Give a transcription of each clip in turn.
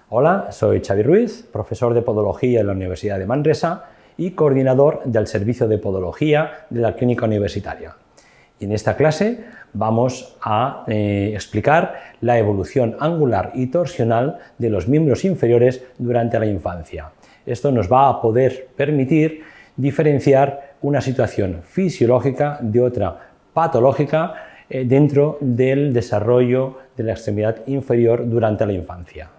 Hola, soy Xavi Ruiz, profesor de Podología en la Universidad de Manresa y coordinador del Servicio de Podología de la Clínica Universitaria. Y en esta clase vamos a explicar la evolución angular y torsional de los miembros inferiores durante la infancia. Esto nos va a poder permitir diferenciar una situación fisiológica de otra patológica dentro del desarrollo de la extremidad inferior durante la infancia.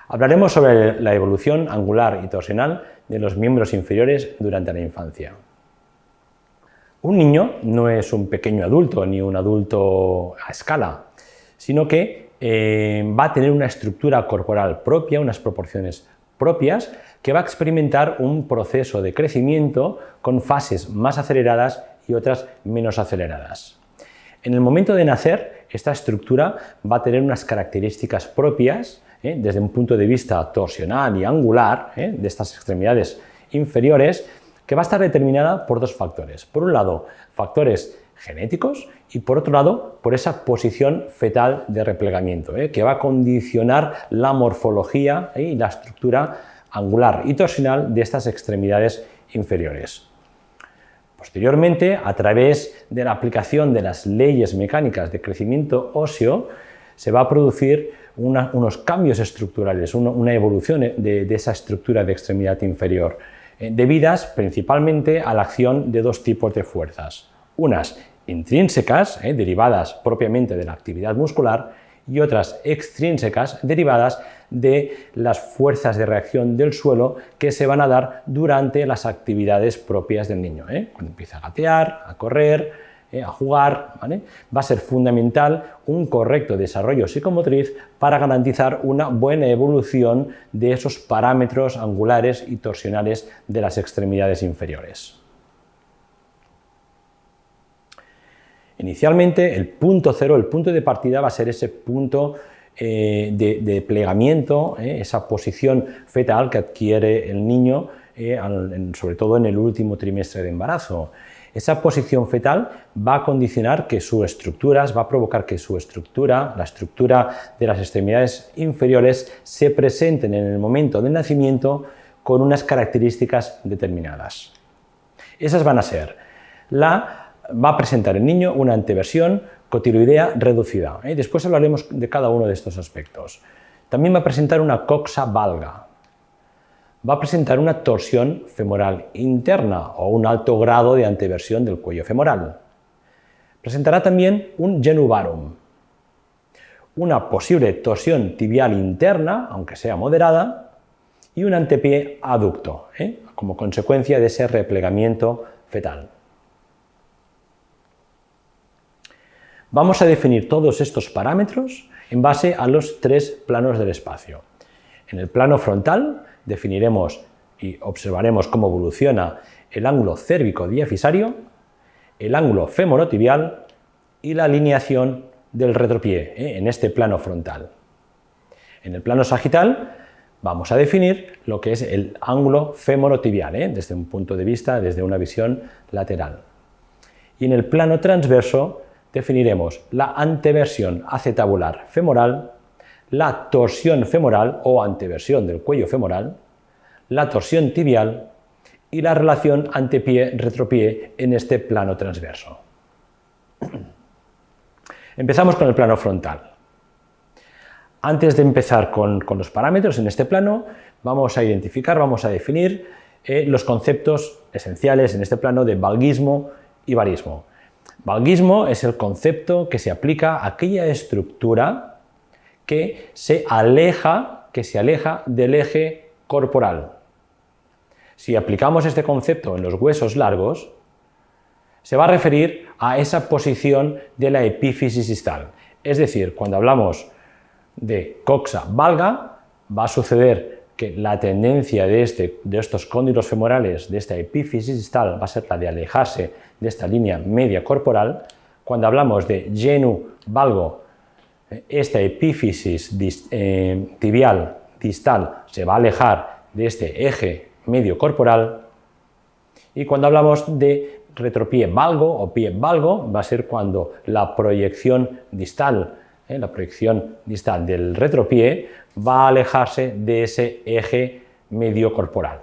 Hablaremos sobre la evolución angular y torsional de los miembros inferiores durante la infancia. Un niño no es un pequeño adulto ni un adulto a escala, sino que va a tener una estructura corporal propia, unas proporciones propias, que va a experimentar un proceso de crecimiento con fases más aceleradas y otras menos aceleradas. En el momento de nacer, esta estructura va a tener unas características propias desde un punto de vista torsional y angular de estas extremidades inferiores, que va a estar determinada por dos factores. Por un lado, factores genéticos y por otro lado, por esa posición fetal de replegamiento, que va a condicionar la morfología y la estructura angular y torsional de estas extremidades inferiores. Posteriormente, a través de la aplicación de las leyes mecánicas de crecimiento óseo, se va a producir unos cambios estructurales, una evolución de esa estructura de extremidad inferior, debidas principalmente a la acción de dos tipos de fuerzas, unas intrínsecas, derivadas propiamente de la actividad muscular, y otras extrínsecas, derivadas de las fuerzas de reacción del suelo que se van a dar durante las actividades propias del niño, cuando empieza a gatear, a correr, a jugar, ¿vale? Va a ser fundamental un correcto desarrollo psicomotriz para garantizar una buena evolución de esos parámetros angulares y torsionales de las extremidades inferiores. Inicialmente, el punto cero, el punto de partida, va a ser ese punto de plegamiento, esa posición fetal que adquiere el niño, sobre todo en el último trimestre de embarazo. Esa posición fetal va a condicionar que su estructura, va a provocar que su estructura, la estructura de las extremidades inferiores, se presenten en el momento del nacimiento con unas características determinadas. Esas van a ser: va a presentar el niño una anteversión cotiloidea reducida. Después hablaremos de cada uno de estos aspectos. También va a presentar una coxa valga. Va a presentar una torsión femoral interna o un alto grado de anteversión del cuello femoral. Presentará también un genu varum, una posible torsión tibial interna, aunque sea moderada, y un antepié aducto, como consecuencia de ese replegamiento fetal. Vamos a definir todos estos parámetros en base a los tres planos del espacio. En el plano frontal definiremos y observaremos cómo evoluciona el ángulo cérvico-diafisario, el ángulo femorotibial y la alineación del retropié en este plano frontal. En el plano sagital vamos a definir lo que es el ángulo femorotibial, desde un punto de vista, desde una visión lateral. Y en el plano transverso definiremos la anteversión acetabular femoral, la torsión femoral o anteversión del cuello femoral, la torsión tibial y la relación antepié-retropié en este plano transverso. Empezamos con el plano frontal. Antes de empezar con los parámetros en este plano, vamos a identificar, vamos a definir los conceptos esenciales en este plano de valgismo y varismo. Valgismo es el concepto que se aplica a aquella estructura que se aleja del eje corporal. Si aplicamos este concepto en los huesos largos, se va a referir a esa posición de la epífisis distal. Es decir, cuando hablamos de coxa valga, va a suceder que la tendencia de estos cóndilos femorales, de esta epífisis distal, va a ser la de alejarse de esta línea media corporal. Cuando hablamos de genu valgo, esta epífisis tibial distal se va a alejar de este eje medio corporal, y cuando hablamos de retropié valgo o pie valgo, va a ser cuando la proyección distal del retropié va a alejarse de ese eje medio corporal.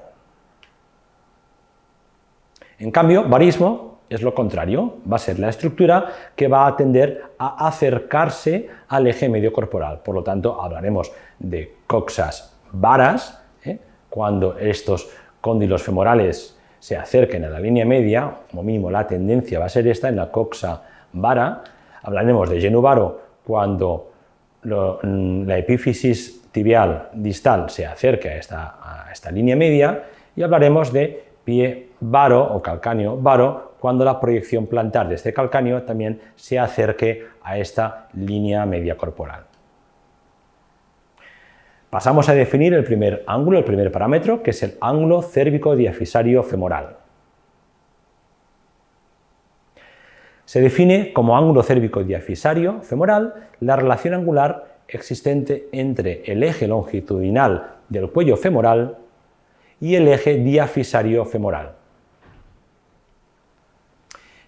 En cambio, barismo es lo contrario, va a ser la estructura que va a tender a acercarse al eje medio corporal. Por lo tanto, hablaremos de coxas varas, cuando estos cóndilos femorales se acerquen a la línea media, como mínimo la tendencia va a ser esta en la coxa vara. Hablaremos de genu varo cuando la epífisis tibial distal se acerque a esta línea media, y hablaremos de pie varo o calcáneo varo cuando la proyección plantar de este calcáneo también se acerque a esta línea media corporal. Pasamos a definir el primer ángulo, el primer parámetro, que es el ángulo cérvico-diafisario femoral. Se define como ángulo cérvico-diafisario femoral la relación angular existente entre el eje longitudinal del cuello femoral y el eje diafisario femoral.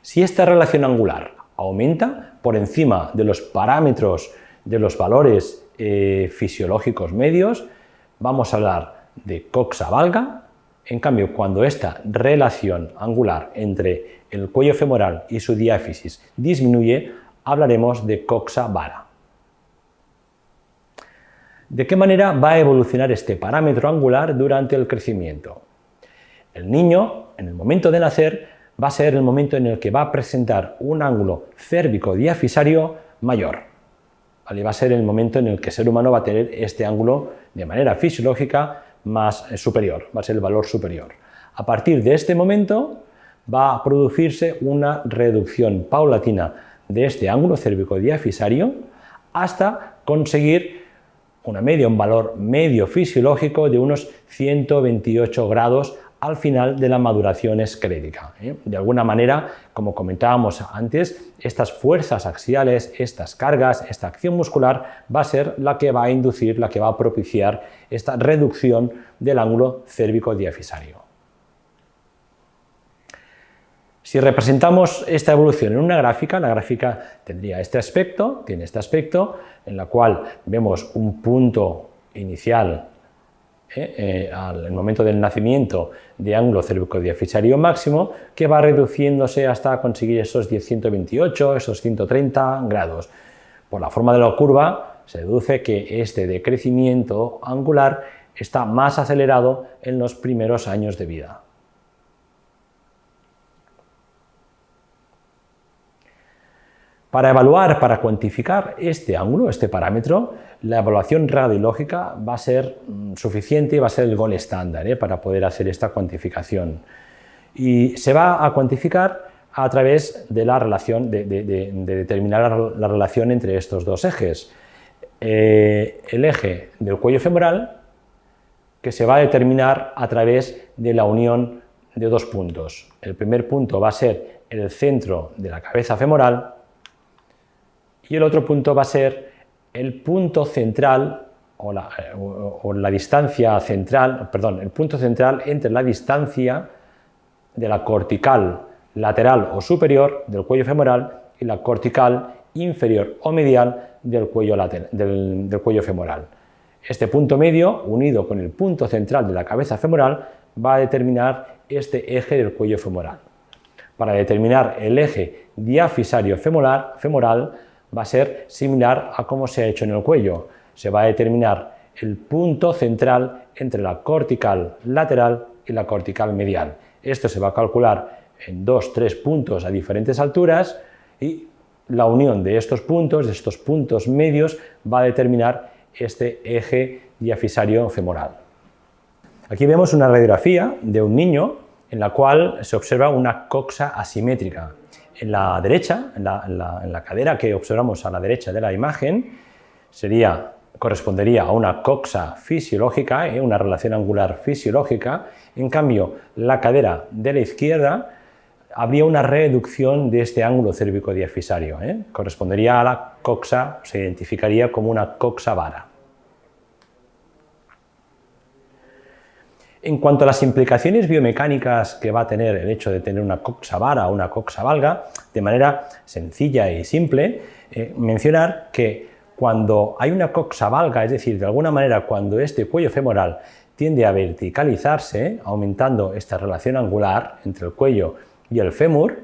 Si esta relación angular aumenta por encima de los parámetros de los valores fisiológicos medios, vamos a hablar de coxa valga. En cambio, cuando esta relación angular entre el cuello femoral y su diáfisis disminuye, hablaremos de coxa vara. ¿De qué manera va a evolucionar este parámetro angular durante el crecimiento? El niño, en el momento de nacer, va a ser el momento en el que va a presentar un ángulo cérvico-diafisario mayor. ¿Vale? Va a ser el momento en el que el ser humano va a tener este ángulo de manera fisiológica más superior, va a ser el valor superior. A partir de este momento va a producirse una reducción paulatina de este ángulo cérvico-diafisario hasta conseguir un valor medio fisiológico de unos 128 grados al final de la maduración esquelética. De alguna manera, como comentábamos antes, estas fuerzas axiales, estas cargas, esta acción muscular va a ser la que va a inducir, la que va a propiciar esta reducción del ángulo cérvico-diafisario. Si representamos esta evolución en una gráfica, la gráfica tendría este aspecto, tiene este aspecto, en la cual vemos un punto inicial al momento del nacimiento de ángulo cérvico-diafisario máximo, que va reduciéndose hasta conseguir esos 128, esos 130 grados. Por la forma de la curva se deduce que este decrecimiento angular está más acelerado en los primeros años de vida. Para evaluar, para cuantificar este ángulo, este parámetro, la evaluación radiológica va a ser suficiente y va a ser el gold estándar para poder hacer esta cuantificación. Y se va a cuantificar a través de la relación, de determinar la relación entre estos dos ejes. El eje del cuello femoral, que se va a determinar a través de la unión de dos puntos. El primer punto va a ser el centro de la cabeza femoral, y el otro punto va a ser el punto central o la distancia central, perdón, el punto central entre la distancia de la cortical lateral o superior del cuello femoral y la cortical inferior o medial del cuello femoral. Este punto medio, unido con el punto central de la cabeza femoral, va a determinar este eje del cuello femoral. Para determinar el eje diafisario femoral va a ser similar a cómo se ha hecho en el cuello. Se va a determinar el punto central entre la cortical lateral y la cortical medial. Esto se va a calcular en 2-3 puntos a diferentes alturas y la unión de estos puntos medios, va a determinar este eje diafisario femoral. Aquí vemos una radiografía de un niño en la cual se observa una coxa asimétrica. En la derecha, en la cadera que observamos a la derecha de la imagen, correspondería a una coxa fisiológica, una relación angular fisiológica. En cambio, la cadera de la izquierda habría una reducción de este ángulo cérvico-diafisario. Correspondería a la coxa, se identificaría como una coxa vara. En cuanto a las implicaciones biomecánicas que va a tener el hecho de tener una coxa vara o una coxa valga, de manera sencilla y simple, mencionar que cuando hay una coxa valga, es decir, de alguna manera cuando este cuello femoral tiende a verticalizarse, aumentando esta relación angular entre el cuello y el fémur,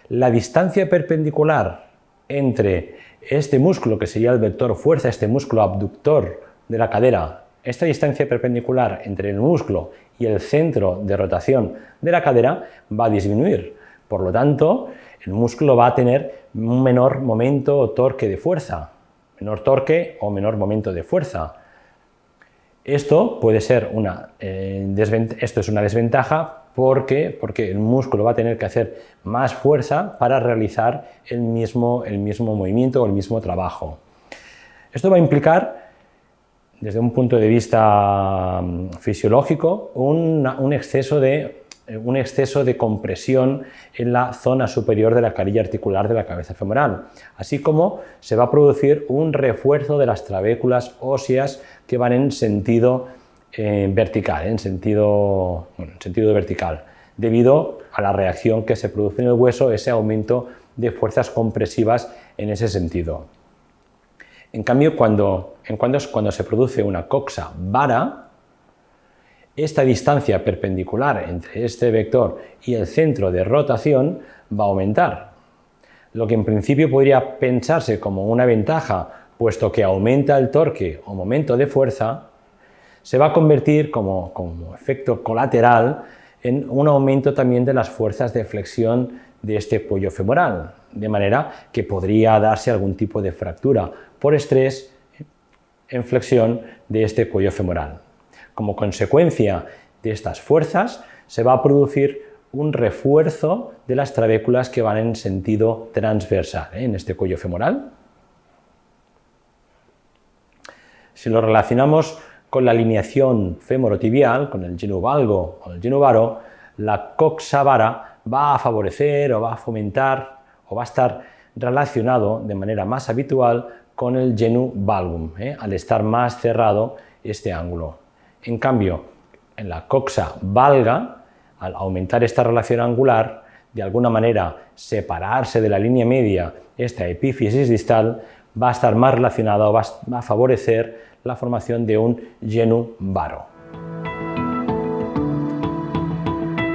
la distancia perpendicular entre este músculo, que sería el vector fuerza, este músculo abductor de la cadera, esta distancia perpendicular entre el músculo y el centro de rotación de la cadera va a disminuir. Por lo tanto, el músculo va a tener un menor momento o torque de fuerza, menor torque o menor momento de fuerza. Esto puede ser esto es una desventaja porque el músculo va a tener que hacer más fuerza para realizar el mismo movimiento o el mismo trabajo. Esto va a implicar, desde un punto de vista fisiológico, un exceso de compresión en la zona superior de la carilla articular de la cabeza femoral, así como se va a producir un refuerzo de las trabéculas óseas que van en sentido vertical, en sentido vertical, debido a la reacción que se produce en el hueso, ese aumento de fuerzas compresivas en ese sentido. En cambio, cuando se produce una coxa vara, esta distancia perpendicular entre este vector y el centro de rotación va a aumentar, lo que en principio podría pensarse como una ventaja, puesto que aumenta el torque o momento de fuerza, se va a convertir como efecto colateral en un aumento también de las fuerzas de flexión de este cuello femoral, de manera que podría darse algún tipo de fractura por estrés en flexión de este cuello femoral. Como consecuencia de estas fuerzas, se va a producir un refuerzo de las trabéculas que van en sentido transversal en este cuello femoral. Si lo relacionamos con la alineación femorotibial, con el genu valgo o el genu varo, la coxa vara va a favorecer o va a fomentar o va a estar relacionado de manera más habitual con el genu valgum, al estar más cerrado este ángulo. En cambio, en la coxa valga, al aumentar esta relación angular, de alguna manera separarse de la línea media esta epífisis distal, va a estar más relacionado, va a favorecer la formación de un genu varo.